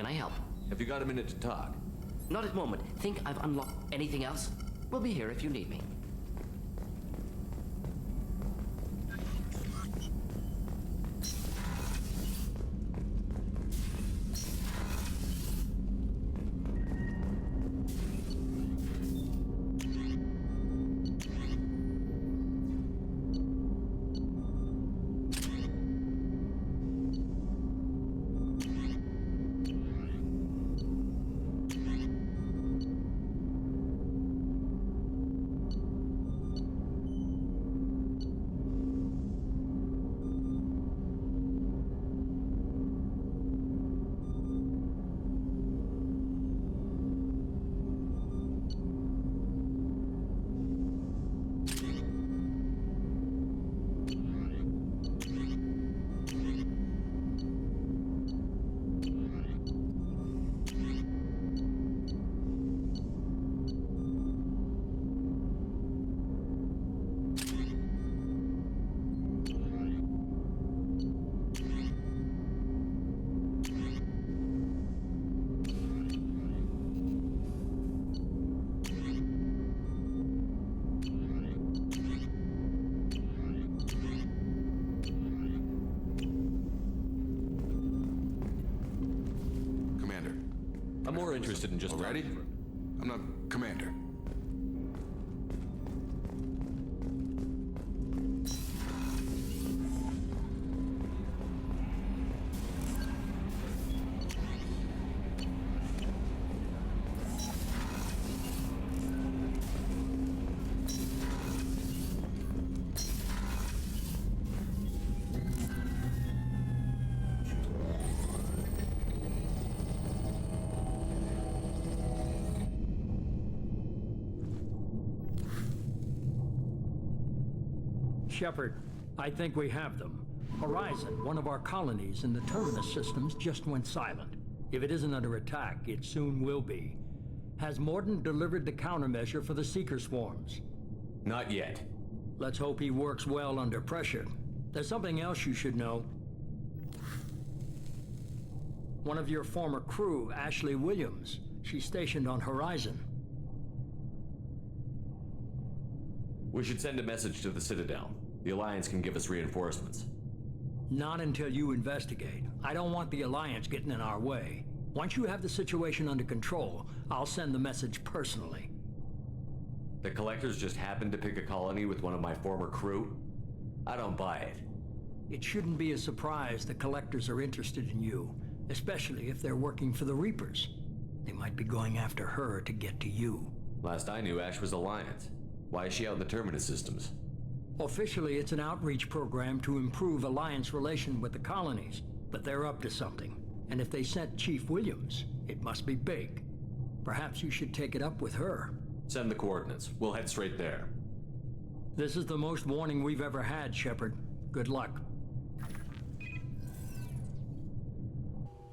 can I help? Have you got a minute to talk? Not at the moment. Think I've unlocked anything else? We'll be here if you need me. I'm more interested in just... Already? I'm not commander. Shepard, I think we have them. Horizon, one of our colonies in the terminus systems, just went silent. If it isn't under attack, it soon will be. Has Mordin delivered the countermeasure for the Seeker swarms? Not yet. Let's hope he works well under pressure. There's something else you should know. One of your former crew, Ashley Williams, she's stationed on Horizon. We should send a message to the Citadel. The Alliance can give us reinforcements. Not until you investigate. I don't want the Alliance getting in our way. Once you have the situation under control, I'll send the message personally. The Collectors just happened to pick a colony with one of my former crew? I don't buy it. It shouldn't be a surprise the Collectors are interested in you, especially if they're working for the Reapers. They might be going after her to get to you. Last I knew, Ash was Alliance. Why is she out in the terminus systems? Officially, it's an outreach program to improve Alliance relation with the colonies, but they're up to something. And if they sent Chief Williams, it must be big. Perhaps you should take it up with her. Send the coordinates. We'll head straight there. This is the most warning we've ever had, Shepard. Good luck.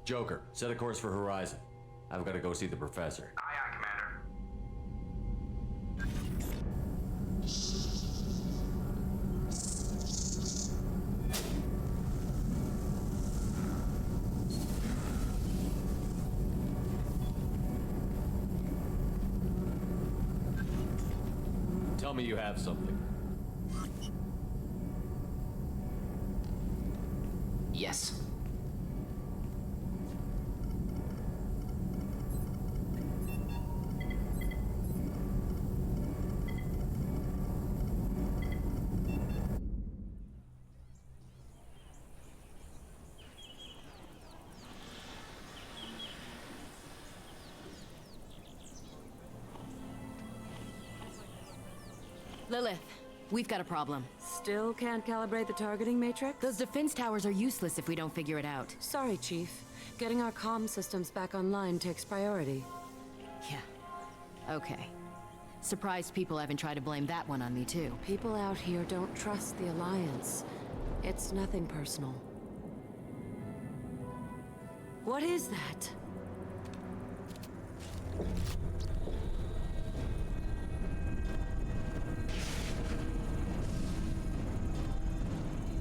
Joker, set a course for Horizon. I've got to go see the Professor. Aye, aye, Commander. Tell me you have something. Yes. Lilith, we've got a problem. Still can't calibrate the targeting matrix? Those defense towers are useless if we don't figure it out. Sorry, Chief. Getting our comm systems back online takes priority. Yeah. Okay. Surprised people haven't tried to blame that one on me, too. People out here don't trust the Alliance. It's nothing personal. What is that?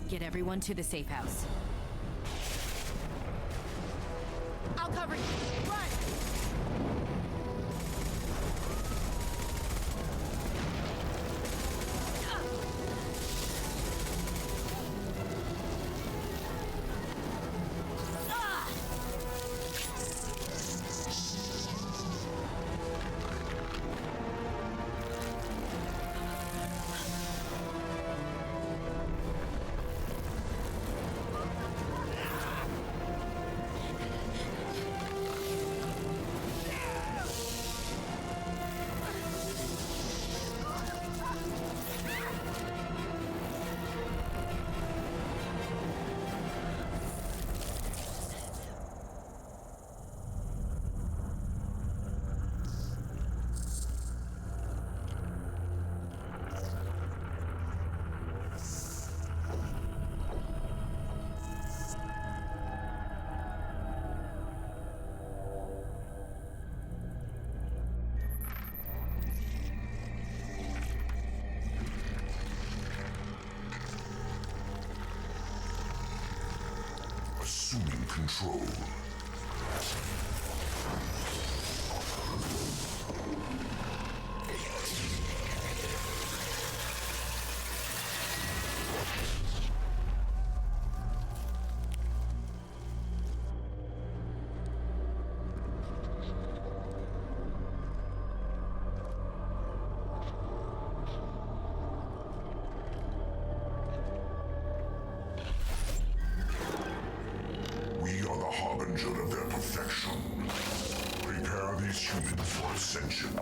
Get everyone to the safe house. I'll cover you. Run! Assuming control. We are the harbinger of their perfection. Prepare these humans for ascension.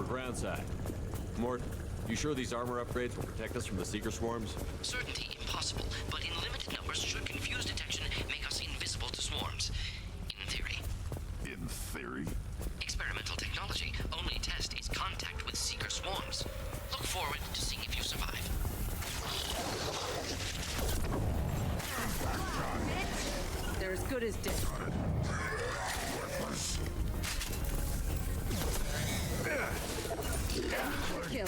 Groundside. Mort, you sure these armor upgrades will protect us from the seeker swarms? Certainty impossible, but in limited numbers should confuse detection make us invisible to swarms. In theory. In theory? Experimental technology. Only test is contact with seeker swarms. Look forward to seeing if you survive. They're as good as dead. Worthless. Kill.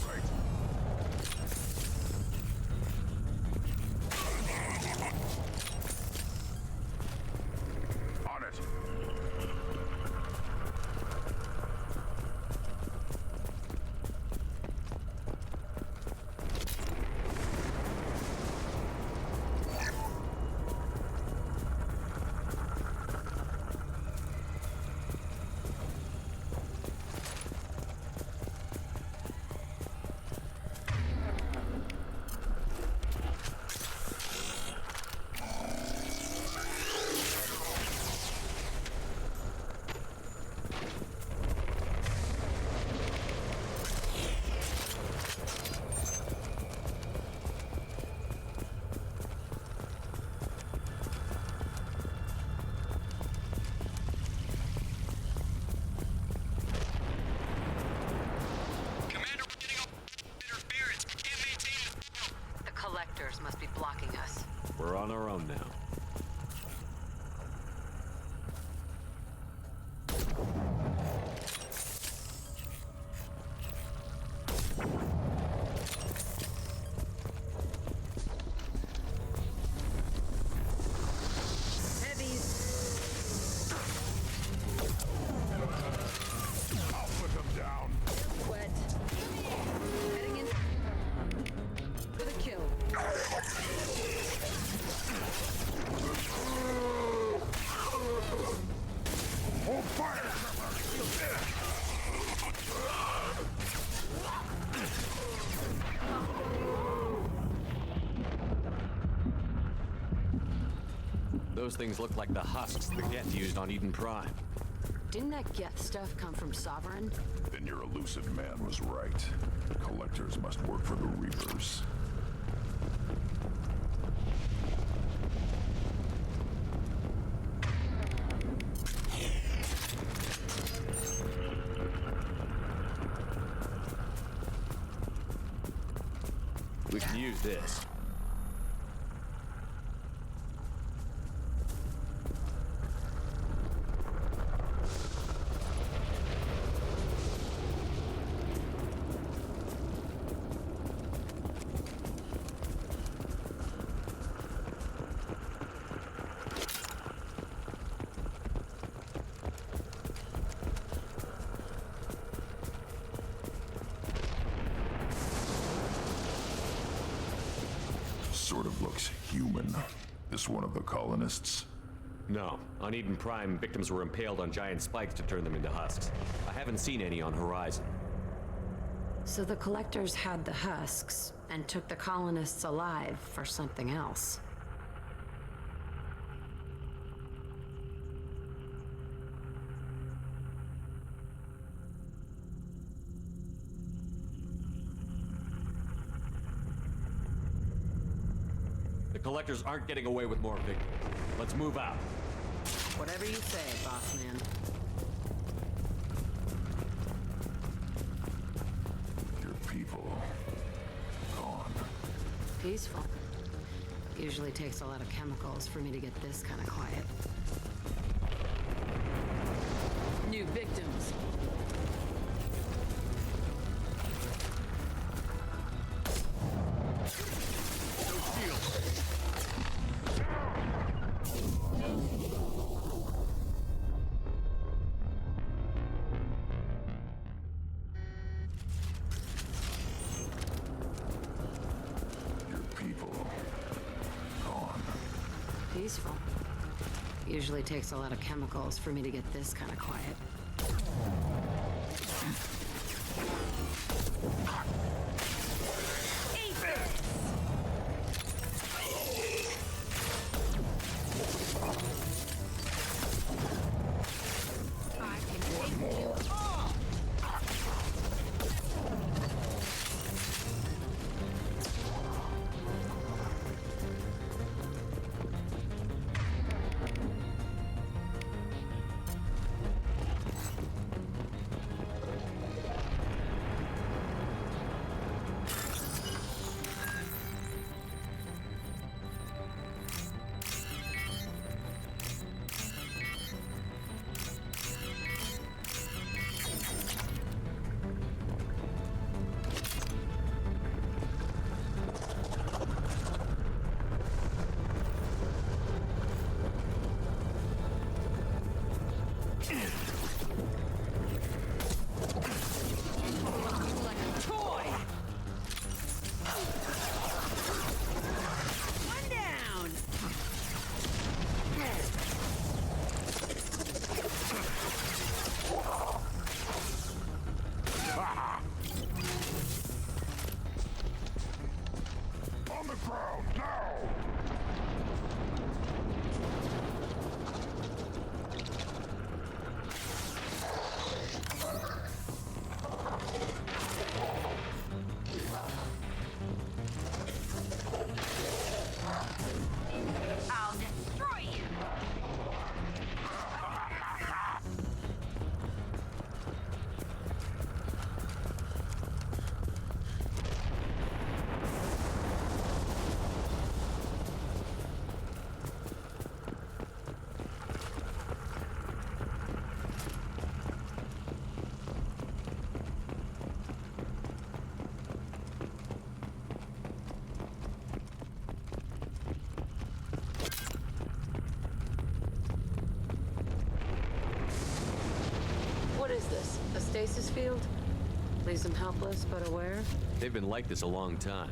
Right. On it. Those things look like the husks the Geth used on Eden Prime. Didn't that Geth stuff come from Sovereign? Then your elusive man was right. Collectors must work for the Reapers. We can use this. Sort of looks human. This one of the colonists? No. On Eden Prime, victims were impaled on giant spikes to turn them into husks. I haven't seen any on Horizon. So the collectors had the husks and took the colonists alive for something else. The collectors aren't getting away with more victims. Let's move out. Whatever you say, boss man. Your people gone. Peaceful. Usually takes a lot of chemicals for me to get this kind of quiet. New victims. Peaceful. Usually takes a lot of chemicals for me to get this kind of quiet. What is this? A stasis field? Leaves them helpless but aware? They've been like this a long time.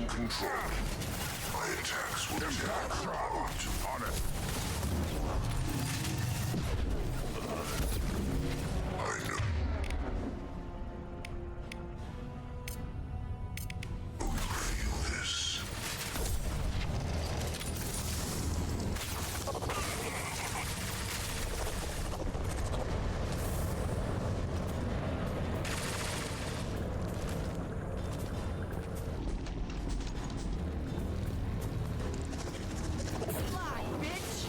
Swing control. My attacks will be accurate. On it. I know. Feel this. Fly, bitch!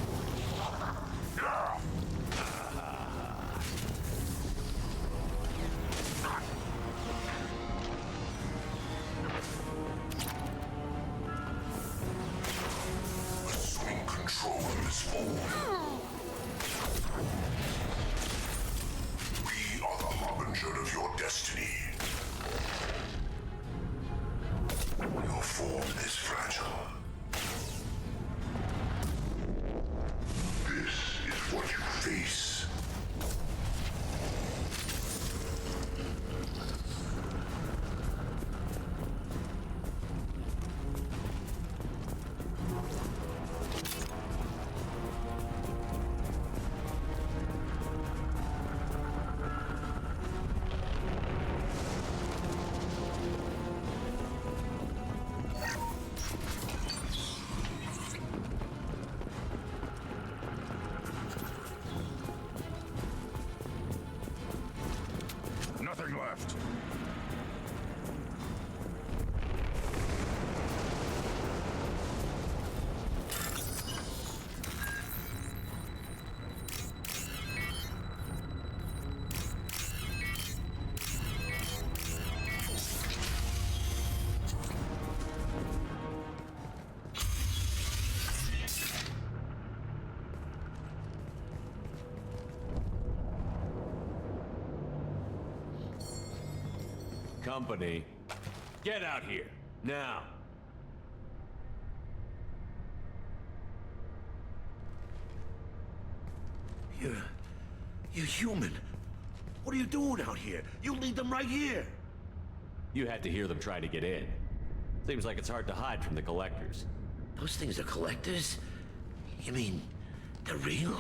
Swing controller is full. We are the harbinger of your destiny. Your form is fragile. This is what you face. Nothing left. Company, get out here, now. You're human. What are you doing out here? You lead them right here. You had to hear them try to get in. Seems like it's hard to hide from the collectors. Those things are collectors? You mean, they're real?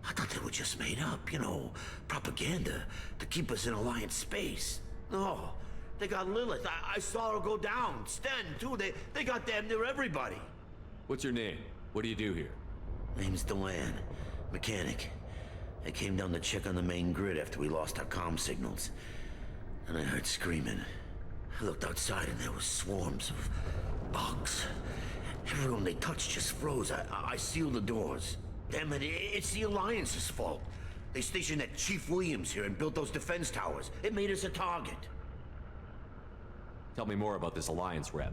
I thought they were just made up, you know, propaganda to keep us in Alliance space. No, they got Lilith. I saw her go down. Sten, too. They got damn near everybody. What's your name? What do you do here? Name's Delan, mechanic. I came down to check on the main grid after we lost our comm signals. And I heard screaming. I looked outside and there was swarms of bugs. Everyone they touched just froze. I sealed the doors. Damn it, it's the Alliance's fault. They stationed that Chief Williams here and built those defense towers. It made us a target. Tell me more about this Alliance rep.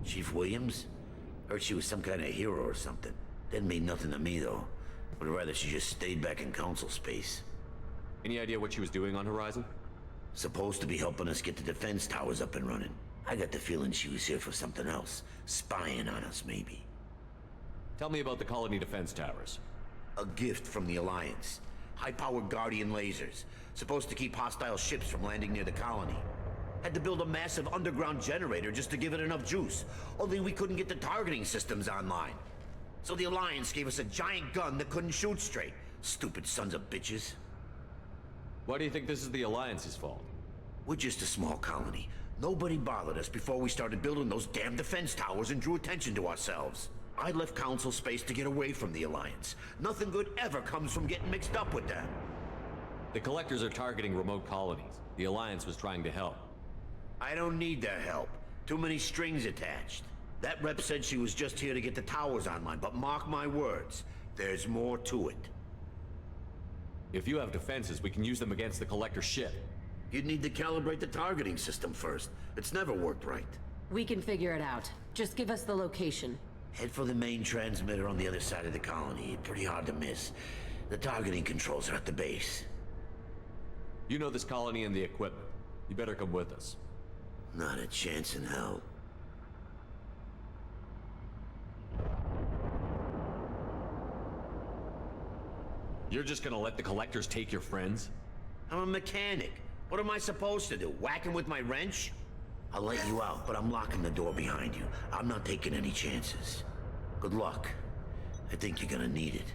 Chief Williams? Heard she was some kind of hero or something. Didn't mean nothing to me, though. Would rather she just stayed back in Council space. Any idea what she was doing on Horizon? Supposed to be helping us get the defense towers up and running. I got the feeling she was here for something else. Spying on us, maybe. Tell me about the colony defense towers. A gift from the Alliance. High-powered Guardian lasers. Supposed to keep hostile ships from landing near the colony. Had to build a massive underground generator just to give it enough juice. Only we couldn't get the targeting systems online. So the Alliance gave us a giant gun that couldn't shoot straight. Stupid sons of bitches. Why do you think this is the Alliance's fault? We're just a small colony. Nobody bothered us before we started building those damn defense towers and drew attention to ourselves. I left Council space to get away from the Alliance. Nothing good ever comes from getting mixed up with them. The Collectors are targeting remote colonies. The Alliance was trying to help. I don't need their help. Too many strings attached. That rep said she was just here to get the towers online, but mark my words, there's more to it. If you have defenses, we can use them against the Collector ship. You'd need to calibrate the targeting system first. It's never worked right. We can figure it out. Just give us the location. Head for the main transmitter on the other side of the colony. Pretty hard to miss. The targeting controls are at the base. You know this colony and the equipment. You better come with us. Not a chance in hell. You're just gonna let the Collectors take your friends? I'm a mechanic. What am I supposed to do? Whack him with my wrench? I'll let you out, but I'm locking the door behind you. I'm not taking any chances. Good luck. I think you're gonna need it.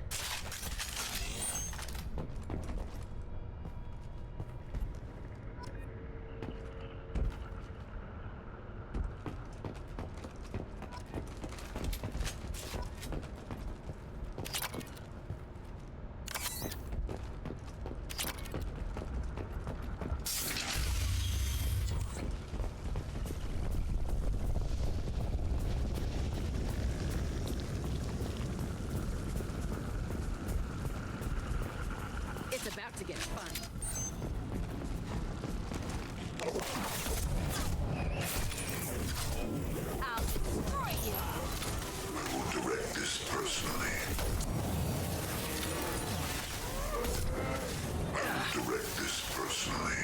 It's about to get fun. I'll destroy you. I will direct this personally. I will direct this personally.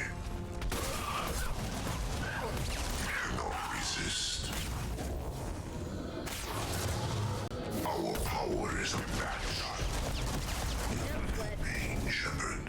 Cannot resist. Our power is unmatched. Being Shepard.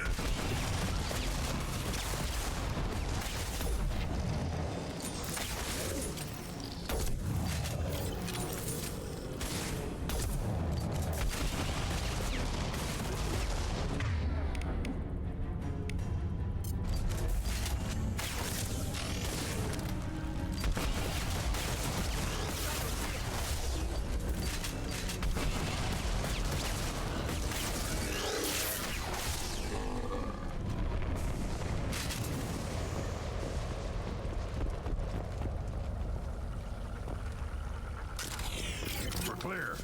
We're clear.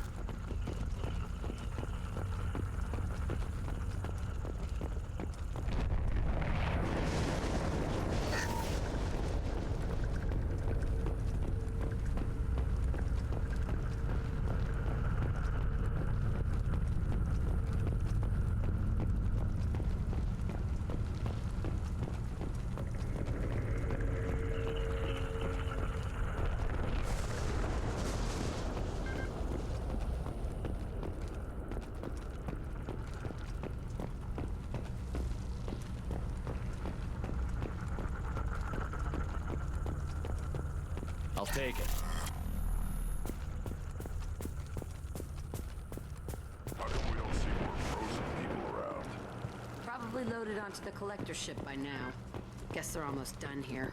I'll take it. How come we don't see more frozen people around? Probably loaded onto the collector ship by now. Guess they're almost done here.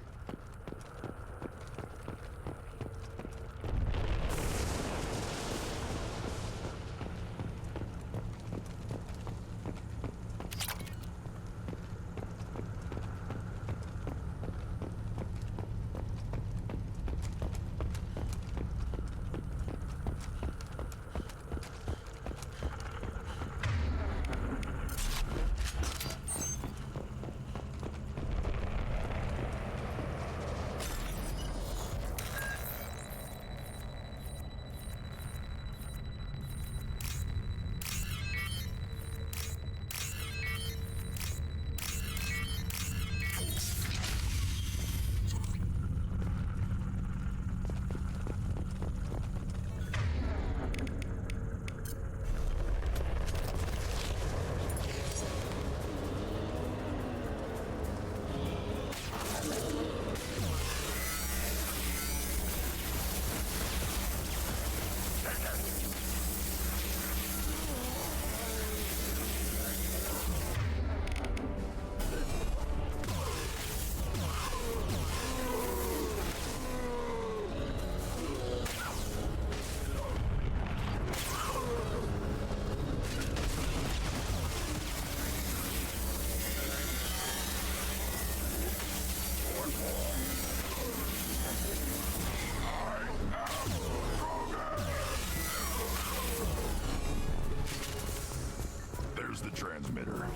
There's the transmitter.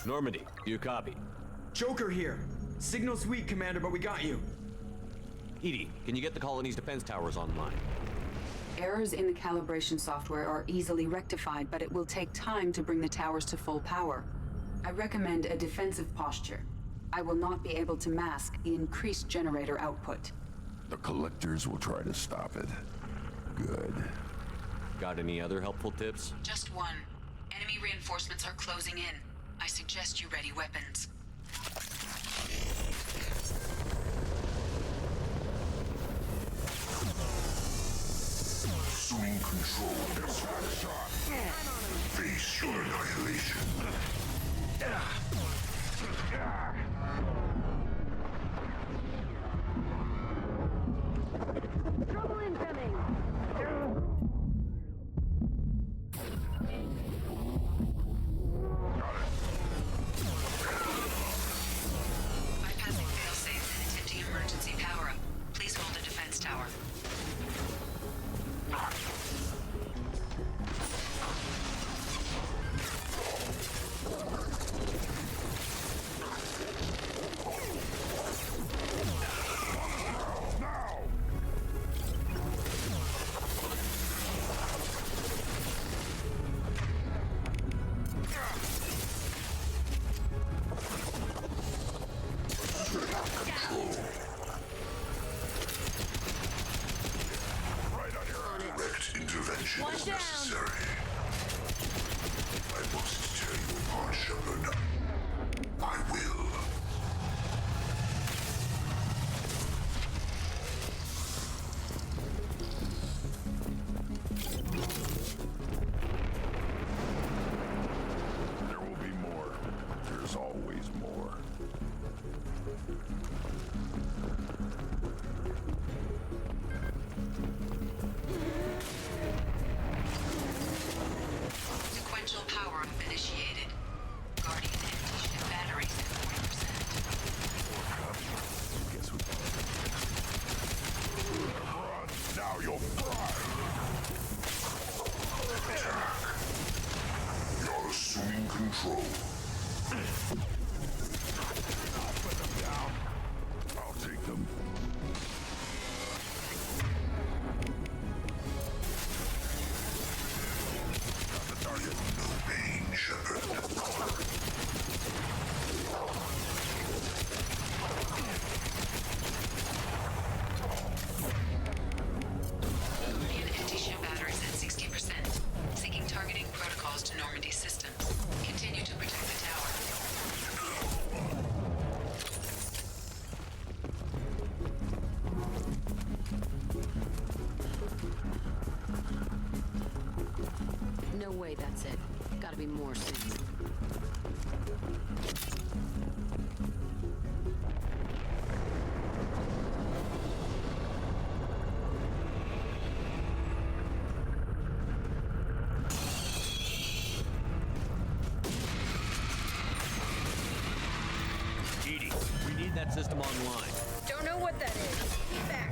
Normandy, do you copy? Joker here. Signal's weak, Commander, but we got you. Edie, can you get the colony's defense towers online? Errors in the calibration software are easily rectified, but it will take time to bring the towers to full power. I recommend a defensive posture. I will not be able to mask the increased generator output. The collectors will try to stop it. Good. Got any other helpful tips? Just one. Enemy reinforcements are closing in. I suggest you ready weapons. Assuming control of this shot. Face your annihilation. Trouble incoming! Bypassing failsafes and attempting emergency power-up. Please hold the defense tower. Direct intervention is necessary. I must tear you apart, Shepard. I will. There will be more. There's always more. Sequential power-up initiated. Guardian anti-ship batteries at 40%. Guess we run. Now you'll fry. You're assuming control. Put them down. I'll take them. Got the target. No pain, Shepard. Guardian anti-ship batteries at 60%. Syncing targeting protocols to Normandy systems. Continue to protect the tower. No way that's it. Gotta be more soon. Edie, we need that system online. Don't know what that is. Be back.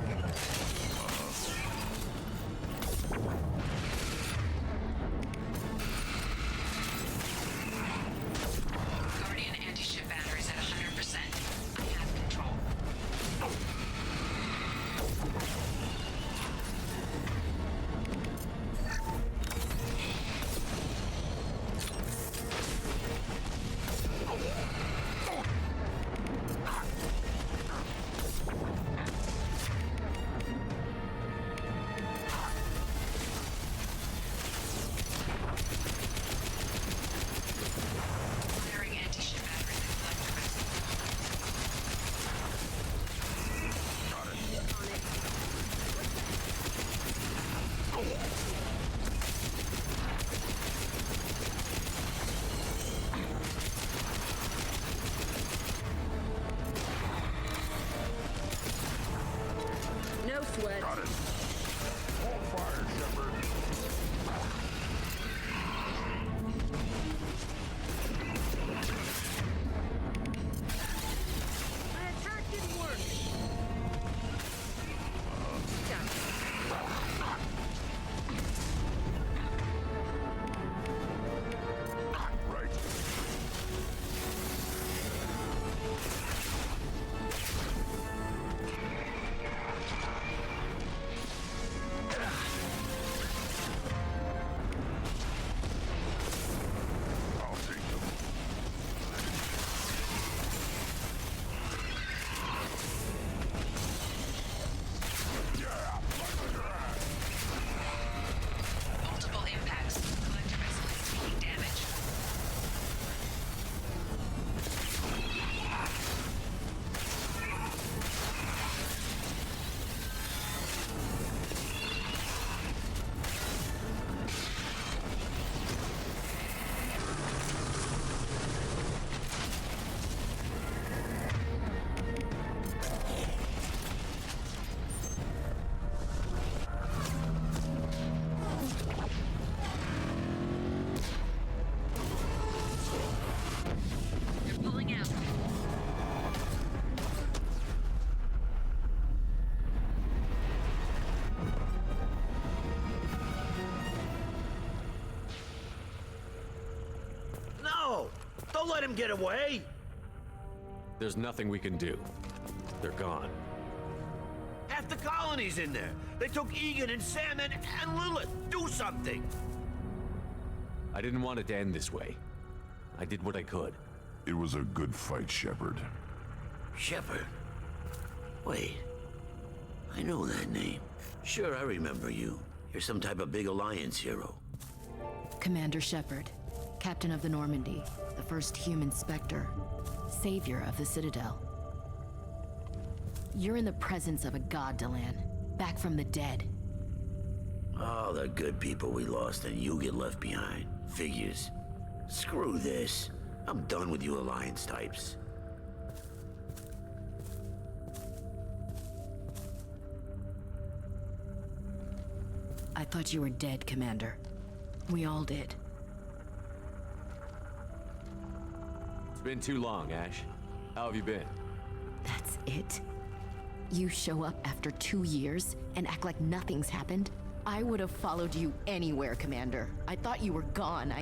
Guardian anti-ship batteries at 100%. I have control. Firing anti-ship batteries at collector residence. No sweat. Got it. Hold fire, Shepard. My attack didn't work. Right. him get away? There's nothing we can do. They're gone. Half the colony's in there. They took Egan and Sam and Lilith. Do something! I didn't want it to end this way. I did what I could. It was a good fight, Shepard. Shepard? Wait. I know that name. Sure, I remember you. You're some type of big Alliance hero. Commander Shepard, captain of the Normandy, the first human Spectre, savior of the Citadel. You're in the presence of a god, Delan, back from the dead. All the good people we lost and you get left behind. Figures. Screw this. I'm done with you Alliance types. I thought you were dead, Commander. We all did. It's been too long, Ash. How have you been? That's it? You show up after 2 years and act like nothing's happened? I would have followed you anywhere, Commander. I thought you were gone.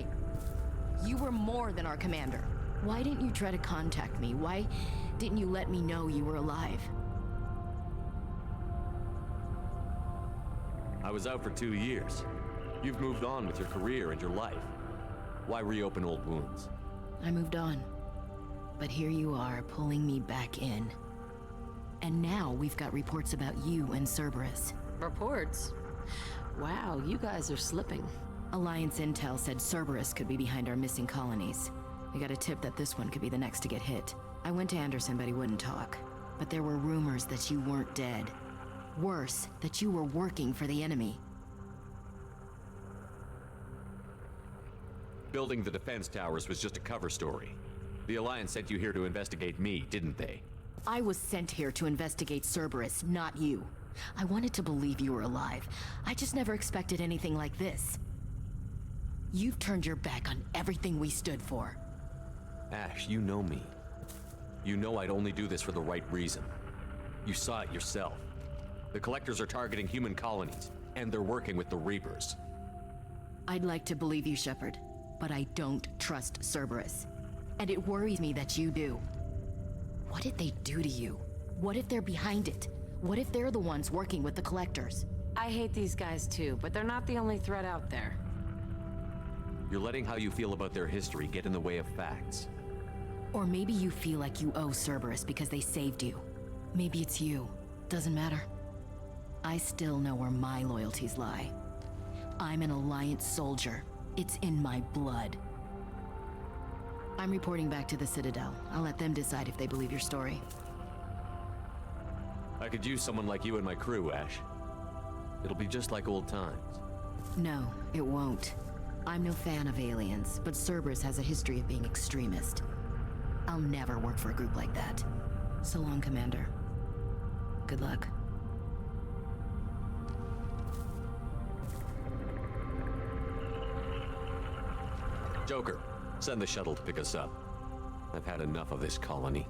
You were more than our commander. Why didn't you try to contact me? Why didn't you let me know you were alive? I was out for 2 years. You've moved on with your career and your life. Why reopen old wounds? I moved on. But here you are, pulling me back in. And now we've got reports about you and Cerberus. Reports? Wow, you guys are slipping. Alliance intel said Cerberus could be behind our missing colonies. We got a tip that this one could be the next to get hit. I went to Anderson, but he wouldn't talk. But there were rumors that you weren't dead. Worse, that you were working for the enemy. Building the defense towers was just a cover story. The Alliance sent you here to investigate me, didn't they? I was sent here to investigate Cerberus, not you. I wanted to believe you were alive. I just never expected anything like this. You've turned your back on everything we stood for. Ash, you know me. You know I'd only do this for the right reason. You saw it yourself. The Collectors are targeting human colonies, and they're working with the Reapers. I'd like to believe you, Shepard, but I don't trust Cerberus. And it worries me that you do. What did they do to you? What if they're behind it? What if they're the ones working with the Collectors? I hate these guys too, but they're not the only threat out there. You're letting how you feel about their history get in the way of facts. Or maybe you feel like you owe Cerberus because they saved you. Maybe it's you. Doesn't matter. I still know where my loyalties lie. I'm an Alliance soldier. It's in my blood. I'm reporting back to the Citadel. I'll let them decide if they believe your story. I could use someone like you in my crew, Ash. It'll be just like old times. No, it won't. I'm no fan of aliens, but Cerberus has a history of being extremist. I'll never work for a group like that. So long, Commander. Good luck. Joker, send the shuttle to pick us up. I've had enough of this colony.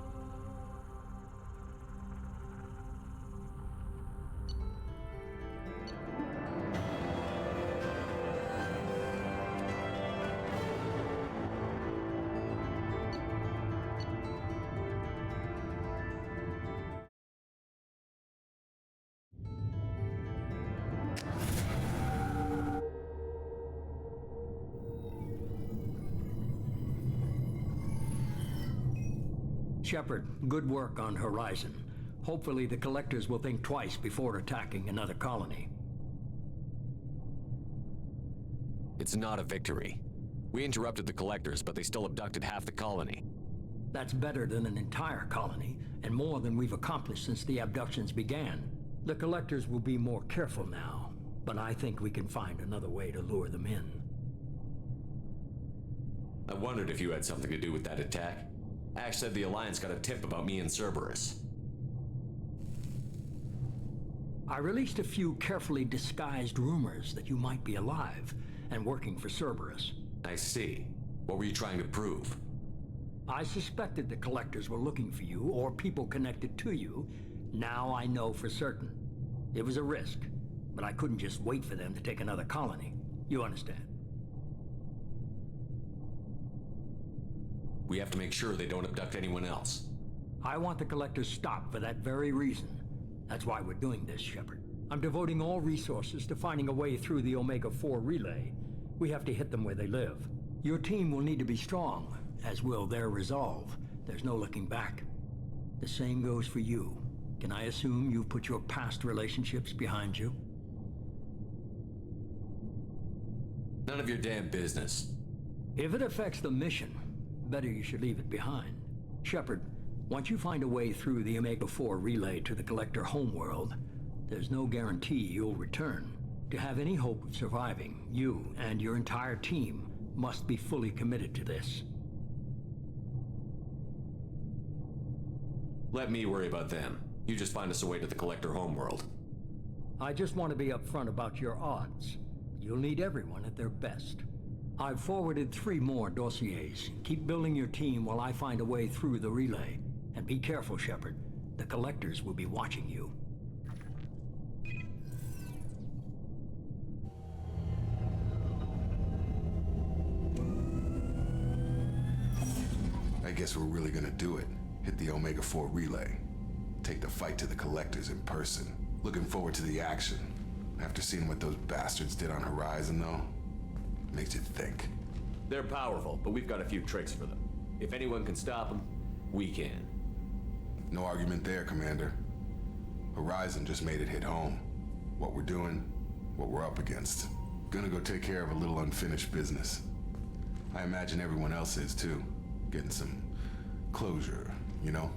Shepard, good work on Horizon. Hopefully the Collectors will think twice before attacking another colony. It's not a victory. We interrupted the Collectors, but they still abducted half the colony. That's better than an entire colony, and more than we've accomplished since the abductions began. The Collectors will be more careful now, but I think we can find another way to lure them in. I wondered if you had something to do with that attack. Ash said the Alliance got a tip about me and Cerberus. I released a few carefully disguised rumors that you might be alive and working for Cerberus. I see. What were you trying to prove? I suspected the Collectors were looking for you or people connected to you. Now I know for certain. It was a risk, but I couldn't just wait for them to take another colony. You understand? We have to make sure they don't abduct anyone else. I want the collectors stopped for that very reason. That's why we're doing this, Shepard. I'm devoting all resources to finding a way through the Omega-4 relay. We have to hit them where they live. Your team will need to be strong, as will their resolve. There's no looking back. The same goes for you. Can I assume you've put your past relationships behind you? None of your damn business. If it affects the mission, better you should leave it behind. Shepard, once you find a way through the Omega-4 relay to the Collector homeworld, there's no guarantee you'll return. To have any hope of surviving, you and your entire team must be fully committed to this. Let me worry about them. You just find us a way to the Collector homeworld. I just want to be upfront about your odds. You'll need everyone at their best. I've forwarded 3 more dossiers. Keep building your team while I find a way through the relay. And be careful, Shepard. The Collectors will be watching you. I guess we're really gonna do it. Hit the Omega-4 relay. Take the fight to the Collectors in person. Looking forward to the action. After seeing what those bastards did on Horizon, though, makes you think. They're powerful, but we've got a few tricks for them. If anyone can stop them, we can. No argument there, Commander. Horizon just made it hit home. What we're doing, what we're up against. Gonna go take care of a little unfinished business. I imagine everyone else is, too. Getting some closure, you know?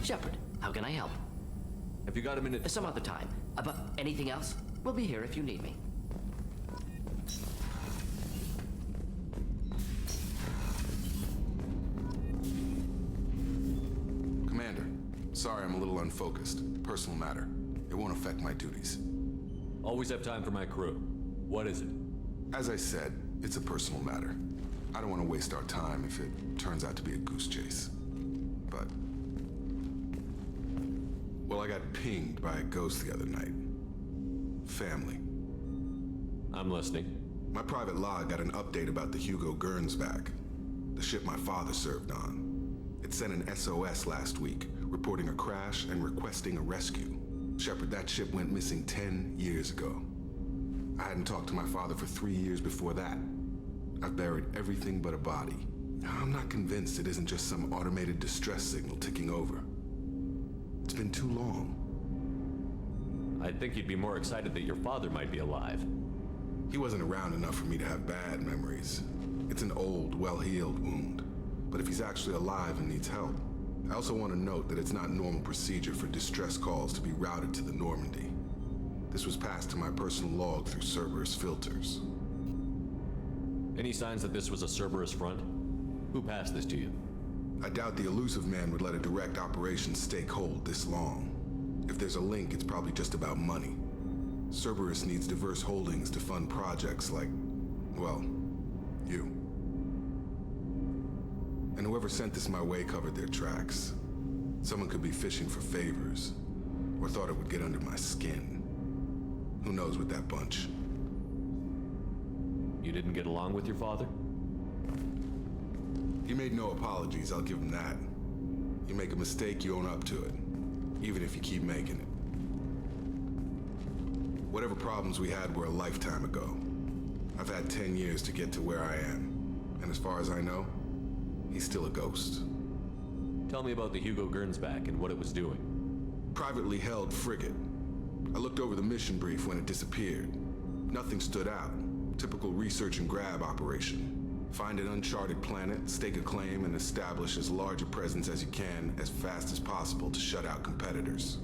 Shepard, how can I help? Have you got a minute? Some other time. But anything else? We'll be here if you need me. Commander, sorry I'm a little unfocused. Personal matter. It won't affect my duties. Always have time for my crew. What is it? As I said, it's a personal matter. I don't want to waste our time if it turns out to be a goose chase. But... well, I got pinged by a ghost the other night. Family. I'm listening. My private log got an update about the Hugo Gernsback, the ship my father served on. It sent an SOS last week, reporting a crash and requesting a rescue. Shepard, that ship went missing 10 years ago. I hadn't talked to my father for 3 years before that. I've buried everything but a body. I'm not convinced it isn't just some automated distress signal ticking over. It's been too long. I'd think you'd be more excited that your father might be alive. He wasn't around enough for me to have bad memories. It's an old, well-healed wound. But if he's actually alive and needs help, I also want to note that it's not normal procedure for distress calls to be routed to the Normandy. This was passed to my personal log through Cerberus filters. Any signs that this was a Cerberus front? Who passed this to you? I doubt the elusive man would let a direct operation stake hold this long. If there's a link, it's probably just about money. Cerberus needs diverse holdings to fund projects like, well, you. And whoever sent this my way covered their tracks. Someone could be fishing for favors, or thought it would get under my skin. Who knows with that bunch? You didn't get along with your father? He made no apologies, I'll give him that. You make a mistake, you own up to it. Even if you keep making it. Whatever problems we had were a lifetime ago. I've had 10 years to get to where I am. And as far as I know, he's still a ghost. Tell me about the Hugo Gernsback and what it was doing. Privately held frigate. I looked over the mission brief when it disappeared. Nothing stood out. Typical research and grab operation. Find an uncharted planet, stake a claim, and establish as large a presence as you can as fast as possible to shut out competitors.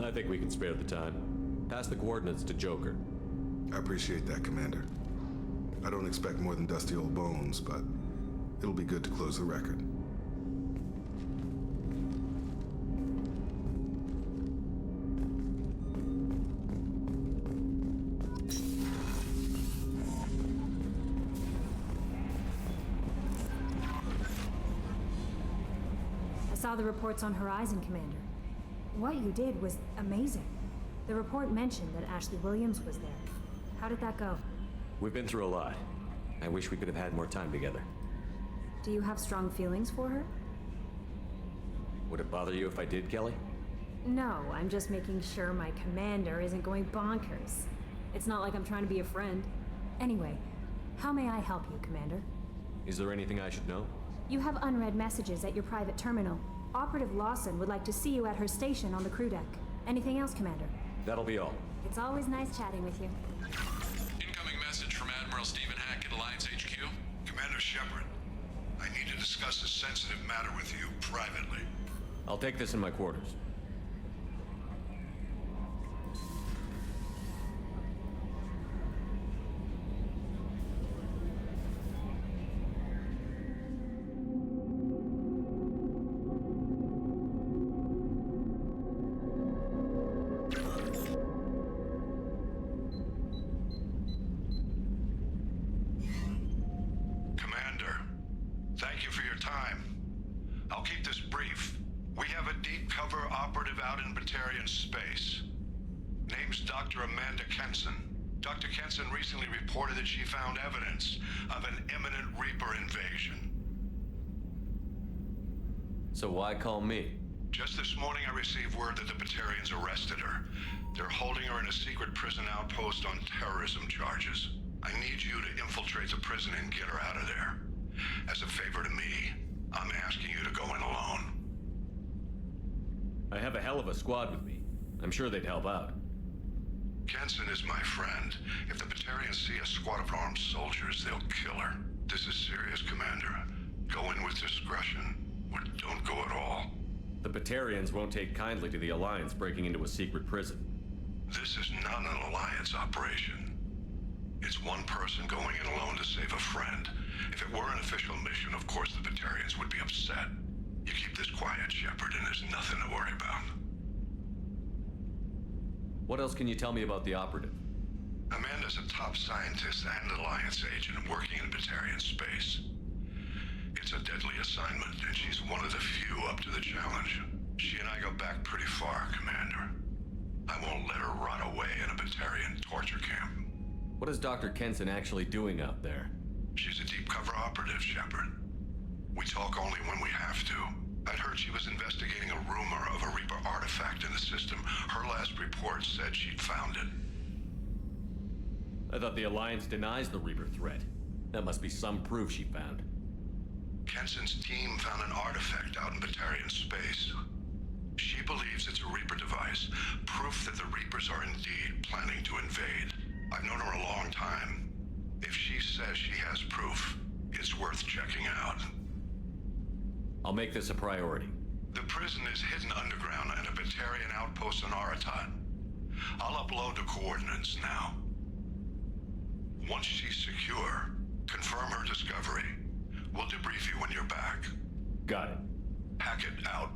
I think we can spare the time. Pass the coordinates to Joker. I appreciate that, Commander. I don't expect more than dusty old bones, but it'll be good to close the record. I saw the reports on Horizon, Commander. What you did was amazing. The report mentioned that Ashley Williams was there. How did that go? We've been through a lot. I wish we could have had more time together. Do you have strong feelings for her? Would it bother you if I did, Kelly? No, I'm just making sure my commander isn't going bonkers. It's not like I'm trying to be a friend. Anyway, how may I help you, Commander? Is there anything I should know? You have unread messages at your private terminal. Operative Lawson would like to see you at her station on the crew deck. Anything else, Commander? That'll be all. It's always nice chatting with you. Incoming message from Admiral Stephen Hackett, Alliance HQ. Commander Shepard, I need to discuss a sensitive matter with you privately. I'll take this in my quarters. Dr. Kenson recently reported that she found evidence of an imminent Reaper invasion. So why call me? Just this morning I received word that the Batarians arrested her. They're holding her in a secret prison outpost on terrorism charges. I need you to infiltrate the prison and get her out of there. As a favor to me, I'm asking you to go in alone. I have a hell of a squad with me. I'm sure they'd help out. Kenson is my friend. If the Batarians see a squad of armed soldiers, they'll kill her. This is serious, Commander. Go in with discretion, or don't go at all. The Batarians won't take kindly to the Alliance breaking into a secret prison. This is not an Alliance operation. It's one person going in alone to save a friend. If it were an official mission, of course the Batarians would be upset. You keep this quiet, Shepard, and there's nothing to worry about. What else can you tell me about the operative? Amanda's a top scientist and Alliance agent working in Batarian space. It's a deadly assignment, and she's one of the few up to the challenge. She and I go back pretty far, Commander. I won't let her rot away in a Batarian torture camp. What is Dr. Kenson actually doing out there? She's a deep cover operative, Shepard. We talk only when we have to. I'd heard she was investigating a rumor of a Reaper artifact in the system. Her last report said she'd found it. I thought the Alliance denies the Reaper threat. That must be some proof she found. Kenson's team found an artifact out in Batarian space. She believes it's a Reaper device, proof that the Reapers are indeed planning to invade. I've known her a long time. If she says she has proof, it's worth checking out. I'll make this a priority. The prison is hidden underground in a Batarian outpost on Aratat. I'll upload the coordinates now. Once she's secure, confirm her discovery. We'll debrief you when you're back. Got it. Hackett out.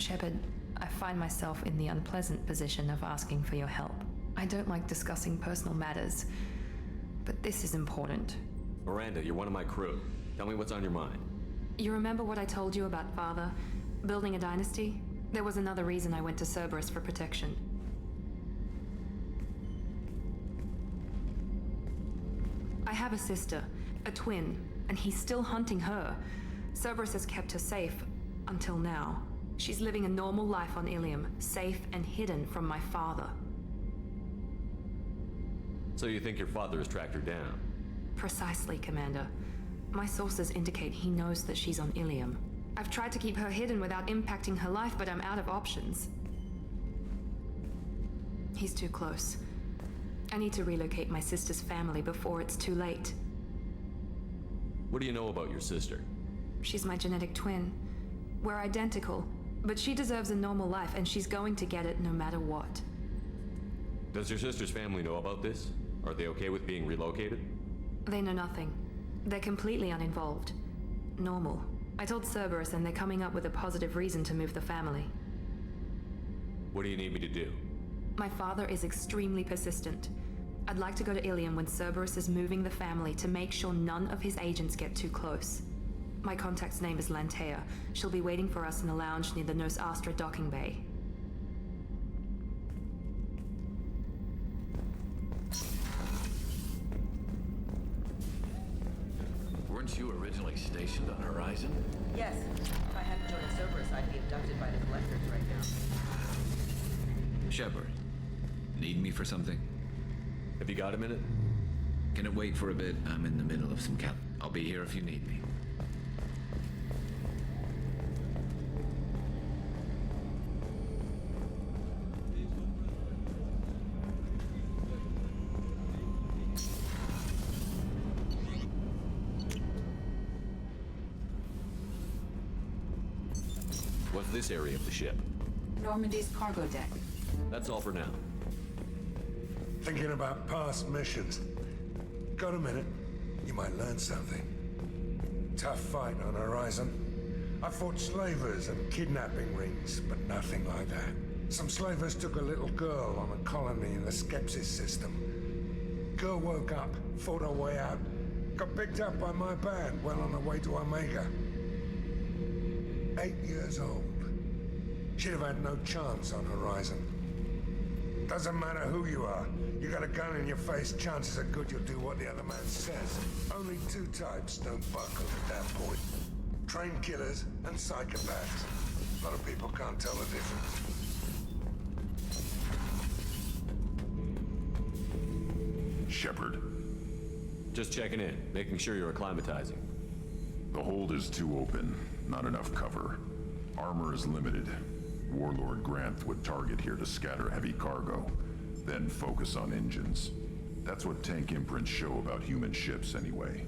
Shepard, I find myself in the unpleasant position of asking for your help. I don't like discussing personal matters, but this is important. Miranda, you're one of my crew. Tell me what's on your mind. You remember what I told you about Father? Building a dynasty? There was another reason I went to Cerberus for protection. I have a sister, a twin, and he's still hunting her. Cerberus has kept her safe, until now. She's living a normal life on Ilium, safe and hidden from my father. So you think your father has tracked her down? Precisely, Commander. My sources indicate he knows that she's on Ilium. I've tried to keep her hidden without impacting her life, but I'm out of options. He's too close. I need to relocate my sister's family before it's too late. What do you know about your sister? She's my genetic twin. We're identical, but she deserves a normal life, and she's going to get it no matter what. Does your sister's family know about this? Are they okay with being relocated? They know nothing. They're completely uninvolved. Normal. I told Cerberus, and they're coming up with a positive reason to move the family. What do you need me to do? My father is extremely persistent. I'd like to go to Ilium when Cerberus is moving the family to make sure none of his agents get too close. My contact's name is Lantea. She'll be waiting for us in a lounge near the Nos Astra docking bay. Weren't you originally stationed on Horizon? Yes. If I hadn't joined Cerberus, I'd be abducted by the collectors right now. Shepard, need me for something? Have you got a minute? Can it wait for a bit? I'm in the middle of some count. I'll be here if you need me. What's this area of the ship? Normandy's cargo deck. That's all for now. Thinking about past missions. Got a minute? You might learn something. Tough fight on Horizon. I fought slavers and kidnapping rings, but nothing like that. Some slavers took a little girl on a colony in the Skepsis system. Girl woke up, fought her way out, got picked up by my band well on her way to Omega. 8 years old. She'd have had no chance on Horizon. Doesn't matter who you are. You got a gun in your face, chances are good you'll do what the other man says. Only two types don't buckle at that point. Trained killers and psychopaths. A lot of people can't tell the difference. Shepard. Just checking in, making sure you're acclimatizing. The hold is too open. Not enough cover. Armor is limited. Warlord Granth would target here to scatter heavy cargo, then focus on engines. That's what tank imprints show about human ships anyway.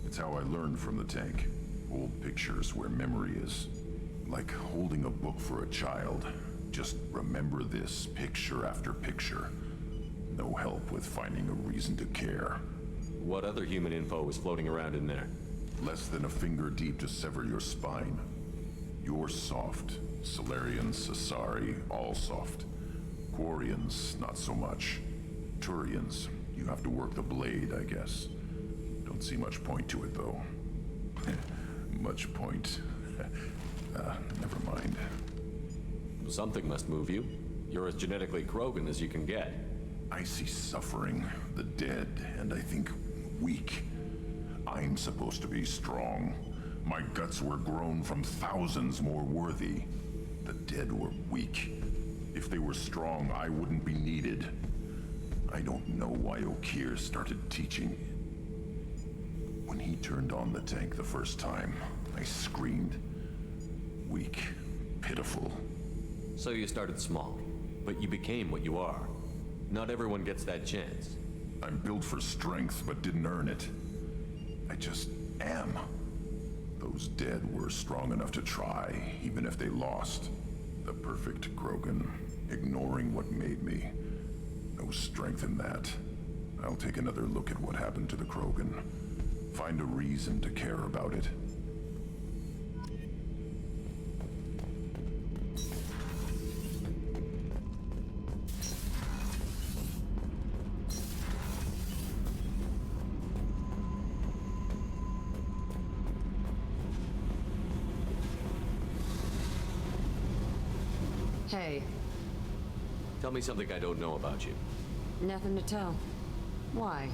It's how I learned from the tank. Old pictures where memory is. Like holding a book for a child. Just remember this, picture after picture. No help with finding a reason to care. What other human info was floating around in there? Less than a finger deep to sever your spine. You're soft. Solarians, Asari, all soft. Quarians, not so much. Turians, you have to work the blade, I guess. Don't see much point to it, though. Much point. Never mind. Something must move you. You're as genetically Krogan as you can get. I see suffering, the dead, and I think weak. I'm supposed to be strong. My guts were grown from thousands more worthy. The dead were weak. If they were strong, I wouldn't be needed. I don't know why Okeer started teaching. When he turned on the tank the first time, I screamed. Weak, pitiful. So you started small, but you became what you are. Not everyone gets that chance. I'm built for strength, but didn't earn it. I just am. Those dead were strong enough to try, even if they lost. The perfect Krogan, ignoring what made me. No strength in that. I'll take another look at what happened to the Krogan. Find a reason to care about it. Hey, Tell me something I don't know about you. nothing to tell. Why?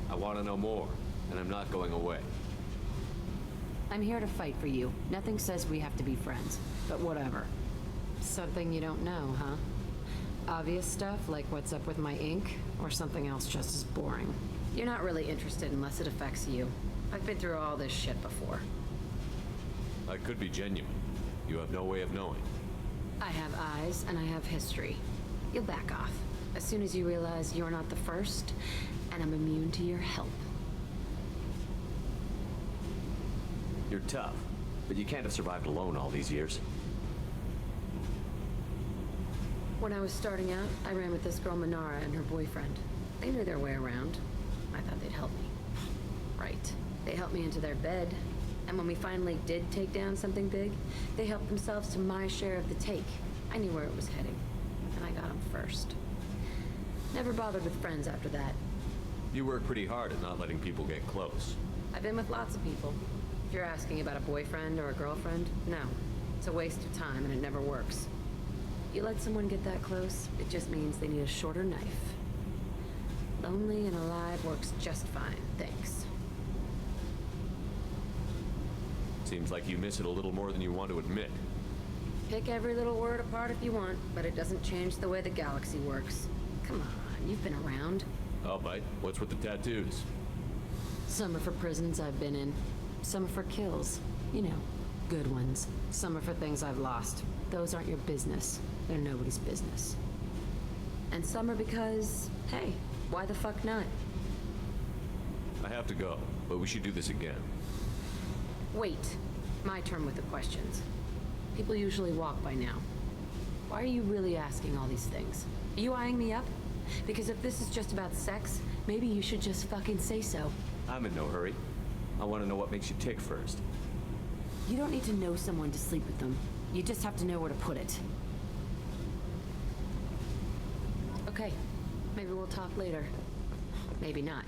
I want to know more, and I'm not going away. I'm here to fight for you. Nothing says we have to be friends, but whatever. Something you don't know, huh? Obvious stuff, like what's up with my ink, or something else just as boring? You're not really interested unless it affects you. I've been through all this shit before. I could be genuine. You have no way of knowing. I have eyes, and I have history. You'll back off as soon as you realize you're not the first, and I'm immune to your help. You're tough, but you can't have survived alone all these years. When I was starting out, I ran with this girl Manara and her boyfriend. They knew their way around. I thought they'd help me. Right. They helped me into their bed. And when we finally did take down something big, they helped themselves to my share of the take. I knew where it was heading. And I got them first. Never bothered with friends after that. You work pretty hard at not letting people get close. I've been with lots of people. If you're asking about a boyfriend or a girlfriend, no. It's a waste of time and it never works. You let someone get that close, it just means they need a shorter knife. Lonely and alive works just fine, thanks. Seems like you miss it a little more than you want to admit. Pick every little word apart if you want, but it doesn't change the way the galaxy works. Come on, you've been around. I'll bite. What's with the tattoos? Some are for prisons I've been in. Some are for kills. You know, good ones. Some are for things I've lost. Those aren't your business. They're nobody's business. And some are because, hey, why the fuck not? I have to go, but we should do this again. Wait. My turn with the questions. People usually walk by now. Why are you really asking all these things? Are you eyeing me up? Because if this is just about sex, maybe you should just fucking say so. I'm in no hurry. I want to know what makes you tick first. You don't need to know someone to sleep with them. You just have to know where to put it. Okay. Maybe we'll talk later. Maybe not.